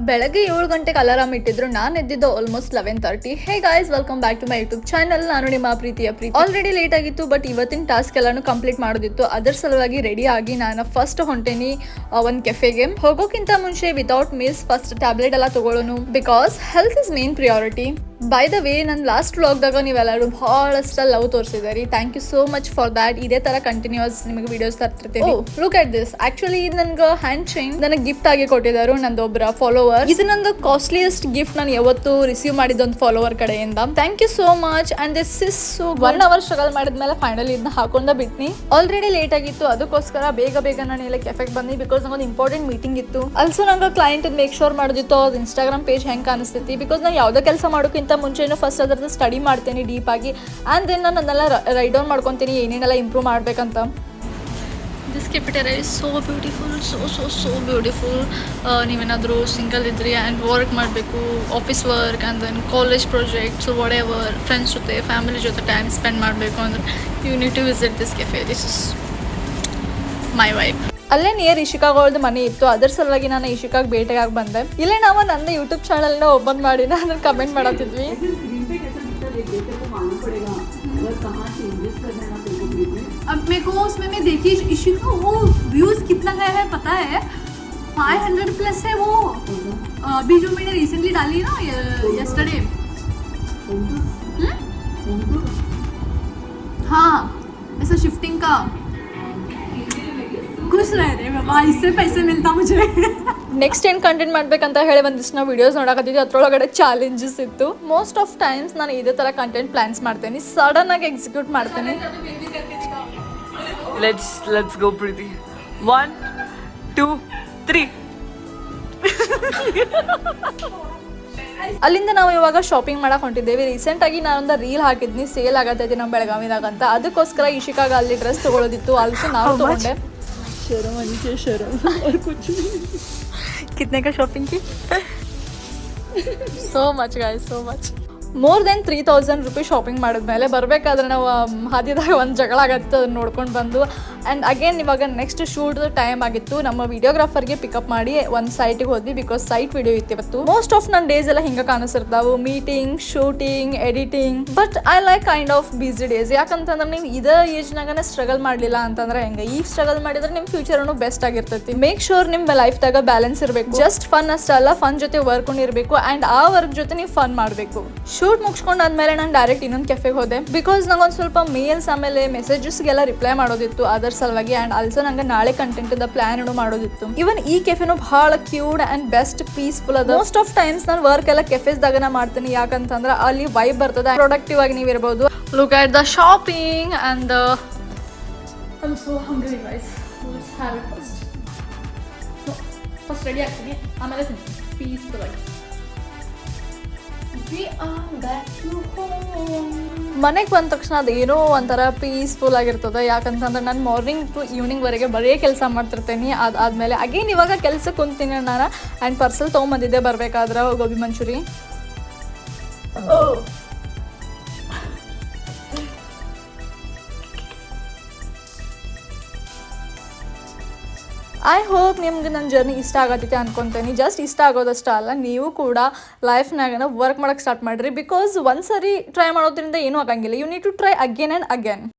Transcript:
ಬೆಳಗ್ಗೆ 7 ಗಂಟೆಗೆ ಅಲಾರಾಮ್ ಇಟ್ಟಿದ್ರು ನಾನು ಎದ್ದಿದ್ದು almost 11:30. Hey guys, welcome back to my YouTube channel. ನಾನು ನಿಮ್ಮ ಪ್ರೀತಿ. ಆಲ್ರೆಡಿ ಲೇಟ್ ಆಗಿತ್ತು, ಬಟ್ ಇವತ್ತಿನ ಟಾಸ್ಕ್ ಎಲ್ಲಾನು ಕಂಪ್ಲೀಟ್ ಮಾಡೋದಿತ್ತು. ಅದರ ಸಲುವಾಗಿ ರೆಡಿ ಆಗಿ ನಾನು ಫಸ್ಟ್ ಹೊಂಟೇನಿ ಒಂದು ಕೆಫೆಗೆ. ಹೋಗೋಕ್ಕಿಂತ ಮುಂಚೆ ವಿತೌಟ್ ಮಿಸ್ ಫಸ್ಟ್ ಟ್ಯಾಬ್ಲೆಟ್ ಎಲ್ಲ ತಗೊಳ್ಳೋನು, because health is main priority. By the way, ನನ್ನ ಲಾಸ್ಟ್ ವ್ಲಾಗ್ದಾಗ ನೀವೆಲ್ಲರೂ ಬಹಳಷ್ಟು ಲವ್ ತೋರಿಸಿದಾರಿ. Thank you so much for that. ಇದೇ ತರ ಕಂಟಿನ್ಯೂಸ್ ನಿಮಗೆ ವಿಡಿಯೋಸ್ ತರ್ತಿರ್ತೀನಿ. Look at this. ಆಕ್ಚುಲಿ ಇದು ನನ್ಗೆ ಹ್ಯಾಂಡ್ ಚೈನ್ ನನಗೆ ಗಿಫ್ಟ್ ಆಗಿ ಕೊಟ್ಟಿದ್ದಾರೆ ನಂದೊಬ್ಬರ ಫಾಲೋವರ್. ಇದು ನಂದು ಕಾಸ್ಟ್ಲಿಯೆಸ್ಟ್ ಗಿಫ್ಟ್ ನಾನು ಯಾವತ್ತು ರಿಸೀವ್ ಮಾಡಿದ್ದೊಂದು ಫಾಲೋವರ್ ಕಡೆಯಿಂದ. Thank you so much. And this is so 1 hour struggle ಮಾಡಿದ್ಮೇಲೆ ಫೈನಲಿ ಇದನ್ನ ಹಾಕೊಂಡ ಬಿಟ್ನಿ. ಆಲ್ರೆಡಿ ಲೇಟ್ ಆಗಿತ್ತು, ಅದಕ್ಕೋಸ್ಕರ ಬೇಗ ನಾನು ಇಲ್ಲಿ ಕೆಫೆಗೆ ಬಂದಿ, ಬಿಕಾಸ್ ನಂಗೊಂದು ಇಂಪಾರ್ಟೆಂಟ್ ಮೀಟಿಂಗ್ ಇತ್ತು. ಆಲ್ಸೋ ನಂಗೆ ಕ್ಲೈಂಟ್ ಮೇಕ್ ಶೋರ್ ಮಾಡೋದಿತ್ತು ಅವ್ರ ಇನ್ಸ್ಟಾಗ್ರಾಮ್ ಪೇಜ್ ಹೆಂಗೆ ಕಾಣಿಸ್ತೈತಿ, ಬಿಕಾಸ್ ನಾನು ಯಾವುದೇ ಕೆಲಸ ಮಾಡೋಕ್ಕಿಂತ ಮುಂಚೆನೂ ಫಸ್ಟ್ ಅದ್ರದ್ದು ಸ್ಟಡಿ ಮಾಡ್ತೇನೆ ಡೀಪ್ ಆಗಿ. ಆ್ಯಂಡ್ ದೆನ್ ನಾನು ಅದನ್ನೆಲ್ಲ ರೈಟ್ ಡೌನ್ ಮಾಡ್ಕೊತೀನಿ ಏನೇನೆಲ್ಲ ಇಂಪ್ರೂವ್ ಮಾಡ್ಬೇಕಂತ. This cafeteria is so beautiful, so beautiful. ನೀವೇನಾದರೂ ಸಿಂಗಲ್ ಇದ್ರಿ ಆ್ಯಂಡ್ ವರ್ಕ್ ಮಾಡಬೇಕು, office work and then college projects whatever, friends ಜೊತೆ ಫ್ಯಾಮಿಲಿ ಜೊತೆ ಟೈಮ್ ಸ್ಪೆಂಡ್ ಮಾಡಬೇಕು ಅಂದರೆ you need to visit this cafe. This is my vibe. ಅಲ್ಲೇ near ಇಶಿಕಾಗೋಳ್ದು ಮನೆ ಇತ್ತು, ಅದರ ಸಲುವಾಗಿ ನಾನು ಇಶಿಕಾಗ್ ಭೇಟಿಯಾಗಿ ಬಂದೆ. ಇಲ್ಲೇ ನಾವು ನನ್ನ ಯೂಟ್ಯೂಬ್ ಚಾನಲ್ನ ಓಪನ್ ಮಾಡಿ ನಾನು ಕಮೆಂಟ್ ಮಾಡತ್ತಿದ್ವಿ. अब मेरे को उसमें मैं देखी इशिका, वो व्यूज कितना गया है पता है? 500 प्लस है वो. अभी जो मैंने रिसेंटली डाली ना यस्टरडे. हाँ, ऐसा शिफ्टिंग का. खुश रह रहे बाबा, इससे पैसे मिलता मुझे. ನೆಕ್ಸ್ಟ್ ಏನು ಕಂಟೆಂಟ್ ಮಾಡ್ಬೇಕಂತ ಹೇಳಿ ಒಂದಿಷ್ಟು ನಾವು ವಿಡಿಯೋಸ್ ನೋಡಕತ್ತಿದ್ವಿ. ಅದ್ರೊಳಗಡೆ ಚಾಲೆಂಜಸ್ ಇತ್ತು. ಮೋಸ್ಟ್ ಆಫ್ ಟೈಮ್ಸ್ ನಾನು ಇದೇ ಥರ ಕಂಟೆಂಟ್ ಪ್ಲಾನ್ಸ್ ಮಾಡ್ತೇನೆ, ಸಡನ್ ಆಗಿ ಎಕ್ಸಿಕ್ಯೂಟ್ ಮಾಡ್ತೇನೆ. Let's go, Preeti. 1, 2, 3. ಅಲ್ಲಿಂದ ನಾವು ಇವಾಗ ಶಾಪಿಂಗ್ ಮಾಡಕ್ಕೆ ಹೊಂಟಿದ್ದೇವೆ. ರೀಸೆಂಟಾಗಿ ನಾನೊಂದು ರೀಲ್ ಹಾಕಿದ್ನಿ, ಸೇಲ್ ಆಗತ್ತೈತಿ ನಮ್ಮ ಬೆಳಗಾವಿದಾಗ ಅಂತ. ಅದಕ್ಕೋಸ್ಕರ ಇಶಿಕಾಗ ಅಲ್ಲಿ ಡ್ರೆಸ್ ತೊಗೊಳೋದಿತ್ತು. ಆಲ್ಸೋ ನಾವು ತೊಗೊಂಡೆ. कितने का शॉपिंग की? so much guys, so much. More than 3,000 rupees shopping ಮಾಡಿದ್ಮೇಲೆ ಬರಬೇಕಾದ್ರೆ ನಾವು ಹಾದಿದಾಗ ಒಂದು ಜಗಳ ಆಗತ್ತೆ, ಅದನ್ನ ನೋಡ್ಕೊಂಡು ಬಂದು. ಆ್ಯಂಡ್ ಅಗೇನ್ ಇವಾಗ ನೆಕ್ಸ್ಟ್ ಶೂಟ್ ಟೈಮ್ ಆಗಿತ್ತು. ನಮ್ಮ ವಿಡಿಯೋಗ್ರಾಫರ್ಗೆ ಪಿಕಪ್ ಮಾಡಿ ಒಂದು ಸೈಟಿಗೆ ಹೋದ್ವಿ, ಬಿಕಾಸ್ ಸೈಟ್ ವಿಡಿಯೋ ಇತ್ತು ಇವತ್ತು. ಮೋಸ್ಟ್ ಆಫ್ ನನ್ನ ಡೇಸ್ ಎಲ್ಲ ಹಿಂಗೆ ಕಾಣಿಸ್ತಿರ್ತಾವೆ, meeting, shooting, editing. But I like kind of busy days. ಯಾಕಂತಂದ್ರೆ ನೀವು ಇದೇ ಏಜ್ನಾಗನೇ ಸ್ಟ್ರಗಲ್ ಮಾಡಲಿಲ್ಲ ಅಂತಂದ್ರೆ ಹೆಂಗೆ, ಈಗ ಸ್ಟ್ರಗಲ್ ಮಾಡಿದ್ರೆ ನಿಮ್ಮ ಫ್ಯೂಚರ್ನು ಬೆಸ್ಟ್ ಆಗಿರ್ತೈತಿ. ಮೇಕ್ ಶೋರ್ ನಿಮ್ಮ ಲೈಫ್ದಾಗ ಬ್ಯಾಲೆನ್ಸ್ ಇರಬೇಕು. ಜಸ್ಟ್ ಫನ್ ಅಷ್ಟಲ್ಲ, ಫನ್ ಜೊತೆ ವರ್ಕ್ ಇರಬೇಕು. ಆ್ಯಂಡ್ ಆ ವರ್ಕ್ ಜೊತೆ ನೀವು ಫನ್ ಮಾಡಬೇಕು. ಶೂಟ್ ಮುಗಿಸ್ಕೊಂಡು ಆದ್ಮೇಲೆ ನಾನು ಡೈರೆಕ್ಟ್ ಇನ್ನೊಂದು ಕೆಫೆಗೆ ಹೋದೆ, ಬಿಕಾಸ್ ನಂಗೊಂದು ಸ್ವಲ್ಪ ಮೇಲ್ಸ್ ಆಮೇಲೆ ಮೆಸೇಜಸ್ಗೆಲ್ಲ ರಿಪ್ಲೈ ಮಾಡೋದಿತ್ತು ಅದರ ಸಲುವಾಗಿ. ಆ್ಯಂಡ್ ಆಲ್ಸೋ ನಂಗೆ ನಾಳೆ ಕಂಟೆಂಟ್ ಪ್ಲಾನ್ ಮಾಡೋದಿತ್ತು. ಇವನ್ ಈ ಕೆಫೆನು ಬಹಳ ಕ್ಯೂಟ್ ಆ್ಯಂಡ್ ಬೆಸ್ಟ್ ಪೀಸ್ಫುಲ್ ಅದ. ಮೋಸ್ಟ್ ಆಫ್ ಟೈಮ್ಸ್ ನಾನು ವರ್ಕ್ ಎಲ್ಲ ಕೆಫೆಸ್ದಾಗ ಮಾಡ್ತೀನಿ, ಯಾಕಂತಂದ್ರೆ ಅಲ್ಲಿ ವೈಬ್ ಬರ್ತದೆ, ಪ್ರೊಡಕ್ಟಿವ್ ಆಗಿ ನೀವು ಇರ್ಬೋದು. Look at the shopping and I am so hungry guys. Let's have it first ready ಆಗ್ತೀನಿ, ಆಮೇಲೆ ಪೀಸ್ಫುಲ್ ಆಗಿ. ಮನೆಗೆ ಬಂದ ತಕ್ಷಣ ಅದೇನೋ ಒಂಥರ ಪೀಸ್ಫುಲ್ ಆಗಿರ್ತದೆ. ಯಾಕಂತಂದ್ರೆ ನಾನು ಮಾರ್ನಿಂಗ್ ಟು ಈವ್ನಿಂಗ್ವರೆಗೆ ಬರೀ ಕೆಲಸ ಮಾಡ್ತಿರ್ತೇನೆ. ಅದಾದಮೇಲೆ ಅಗೇನ್ ಇವಾಗ ಕೆಲಸಕ್ಕೆ ಕುಂತೀನಿ ನಾನು. ಆ್ಯಂಡ್ ಪಾರ್ಸಲ್ ತೊಗೊಂಬಂದಿದ್ದೆ ಬರಬೇಕಾದ್ರೆ ಗೋಬಿ ಮಂಚೂರಿ. ಐ ಹೋಪ್ ನಿಮ್ಗೆ ನನ್ನ ಜರ್ನಿ ಇಷ್ಟ ಆಗತ್ತೈತೆ ಅನ್ಕೊತೀನಿ. ಜಸ್ಟ್ ಇಷ್ಟ ಆಗೋದಷ್ಟ ಅಲ್ಲ, ನೀವು ಕೂಡ ಲೈಫ್ನಾಗ ವರ್ಕ್ ಮಾಡೋಕ್ಕೆ ಸ್ಟಾರ್ಟ್ ಮಾಡಿರಿ. ಬಿಕಾಸ್ ಒಂದ್ಸರಿ ಟ್ರೈ ಮಾಡೋದ್ರಿಂದ ಏನೂ ಆಗಂಗಿಲ್ಲ. You need to try again and again.